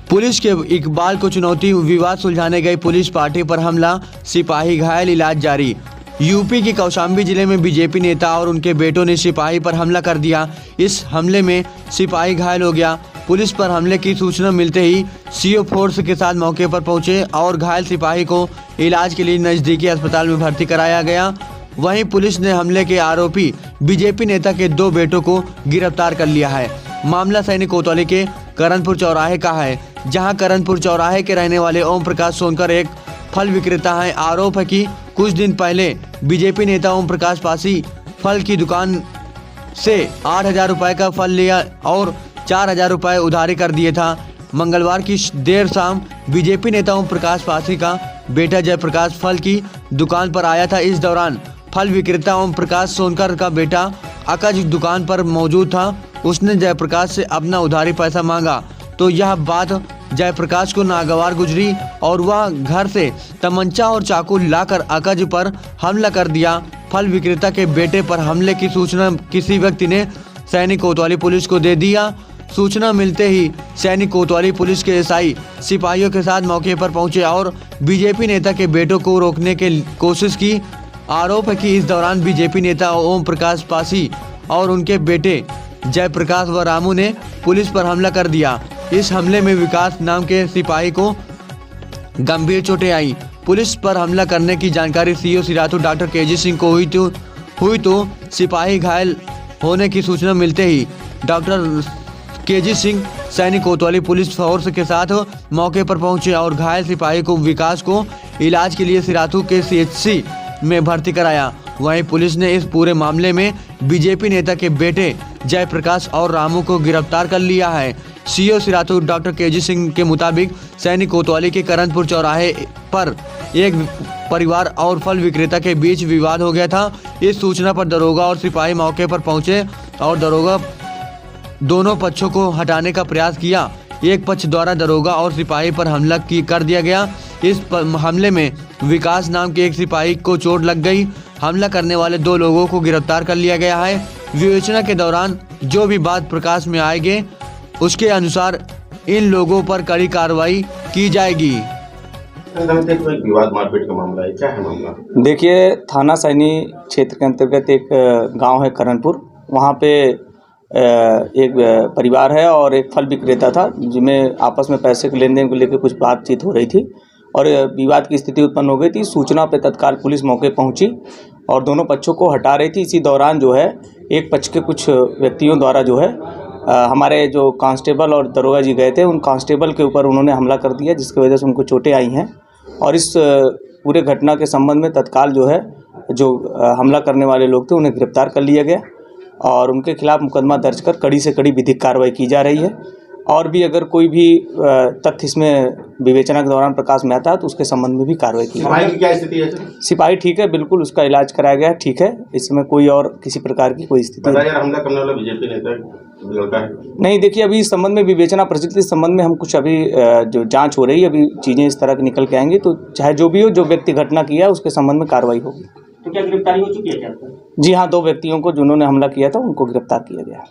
Police के इकबाल को चुनौती, विवाद सुलझाने गई पुलिस पार्टी पर हमला, सिपाही घायल, इलाज जारी। यूपी के कौशाम्बी जिले में बीजेपी नेता और उनके बेटों ने सिपाही पर हमला कर दिया। इस हमले में सिपाही घायल हो गया। पुलिस पर हमले की सूचना मिलते ही सीओ फोर्स के साथ मौके पर पहुंचे और घायल सिपाही को इलाज के लिए नज़दीकी अस्पताल में भर्ती कराया गया। वहीं पुलिस ने हमले के आरोपी बीजेपी नेता के 2 बेटों को गिरफ्तार कर लिया है। मामला सैनिक कोतवाली के करणपुर चौराहे का है, जहां करणपुर चौराहे के रहने वाले ओम प्रकाश सोनकर एक फल विक्रेता हैं। आरोप है कि कुछ दिन पहले बीजेपी नेता ओम प्रकाश पासी फल की दुकान से 8,000 रुपये का फल लिया और 4,000 रुपये उधारी कर दिए था। मंगलवार की देर शाम बीजेपी नेता ओम प्रकाश पासी का बेटा जयप्रकाश फल की दुकान पर आया था। इस दौरान फल विक्रेता ओम प्रकाश सोनकर का बेटा अकज दुकान पर मौजूद था। उसने जयप्रकाश से अपना उधारी पैसा मांगा तो यह बात जयप्रकाश को नागवार गुजरी और वह घर से तमंचा और चाकू लाकर अकज पर हमला कर दिया। फल विक्रेता के बेटे पर हमले की सूचना किसी व्यक्ति ने सैनिक कोतवाली पुलिस को दे दिया। सूचना मिलते ही सैनिक कोतवाली पुलिस के एसआई सिपाहियों के साथ मौके पर पहुंचे और बीजेपी नेता के बेटों को रोकने की कोशिश की। आरोप है कि इस दौरान बीजेपी नेता ओम प्रकाश पासी और उनके बेटे जयप्रकाश व रामू ने पुलिस पर हमला कर दिया। इस हमले में विकास नाम के सिपाही को गंभीर चोटें आई। पुलिस पर हमला करने की जानकारी CO Sirathu doctor KG Singh को हुई तो सिपाही घायल होने की सूचना मिलते ही डॉक्टर केजी सिंह सैनिक कोतवाली पुलिस फोर्स के साथ मौके पर पहुंचे और घायल सिपाही को विकास को इलाज के लिए सिराथू के सीएचसी में भर्ती कराया। वहीं पुलिस ने इस पूरे मामले में बीजेपी नेता के बेटे जयप्रकाश और रामू को गिरफ्तार कर लिया है। CO Sirathu doctor KG Singh के मुताबिक सैनिक कोतवाली के करणपुर चौराहे पर एक परिवार और फल विक्रेता के बीच विवाद हो गया था। इस सूचना पर दरोगा और सिपाही मौके पर पहुंचे और दरोगा दोनों पक्षों को हटाने का प्रयास किया। एक पक्ष द्वारा दरोगा और सिपाही पर हमला कर दिया गया। इस हमले में विकास नाम के एक सिपाही को चोट लग गई। हमला करने वाले 2 लोगों को गिरफ्तार कर लिया गया है। विवेचना के दौरान जो भी बात प्रकाश में आएंगे उसके अनुसार इन लोगों पर कड़ी कार्रवाई की जाएगी। विवाद मारपीट का मामला है, क्या है मामला? देखिए, थाना सैनी क्षेत्र के अंतर्गत एक गांव है करणपुर, वहां पे एक परिवार है और एक फल विक्रेता था, जिनमें आपस में पैसे के लेन देन को लेकर कुछ बातचीत हो रही थी और विवाद की स्थिति उत्पन्न हो गई थी। सूचना पे तत्काल पुलिस मौके पहुंची और दोनों पक्षों को हटा रही थी। इसी दौरान जो है एक पक्ष के कुछ व्यक्तियों द्वारा जो है हमारे जो कांस्टेबल और दरोगा जी गए थे, उन कांस्टेबल के ऊपर उन्होंने हमला कर दिया, जिसकी वजह से उनको चोटें आई हैं। और इस पूरे घटना के संबंध में तत्काल जो है जो हमला करने वाले लोग थे उन्हें गिरफ्तार कर लिया गया और उनके खिलाफ मुकदमा दर्ज कर कड़ी से कड़ी विधिक कार्रवाई की जा रही है। और भी अगर कोई भी तथ्य इसमें विवेचना के दौरान प्रकाश में आता है तो उसके संबंध में भी कार्रवाई की सिपाही की क्या स्थिति है? सिपाही ठीक है, बिल्कुल उसका इलाज कराया गया, ठीक है। इसमें कोई और किसी प्रकार की कोई स्थिति हमला करने वाला बीजेपी नेता लड़का है? नहीं, देखिए, अभी इस संबंध में विवेचना प्रचलित, इस संबंध में हम कुछ अभी जो जांच हो रही है, अभी चीज़ें इस तरह की निकल के आएंगी तो चाहे जो भी हो, जो व्यक्ति घटना किया है उसके संबंध में कार्रवाई होगी। तो क्या गिरफ्तारी हो चुकी है क्या? जी हाँ, 2 व्यक्तियों को जिन्होंने हमला किया था उनको गिरफ्तार किया गया।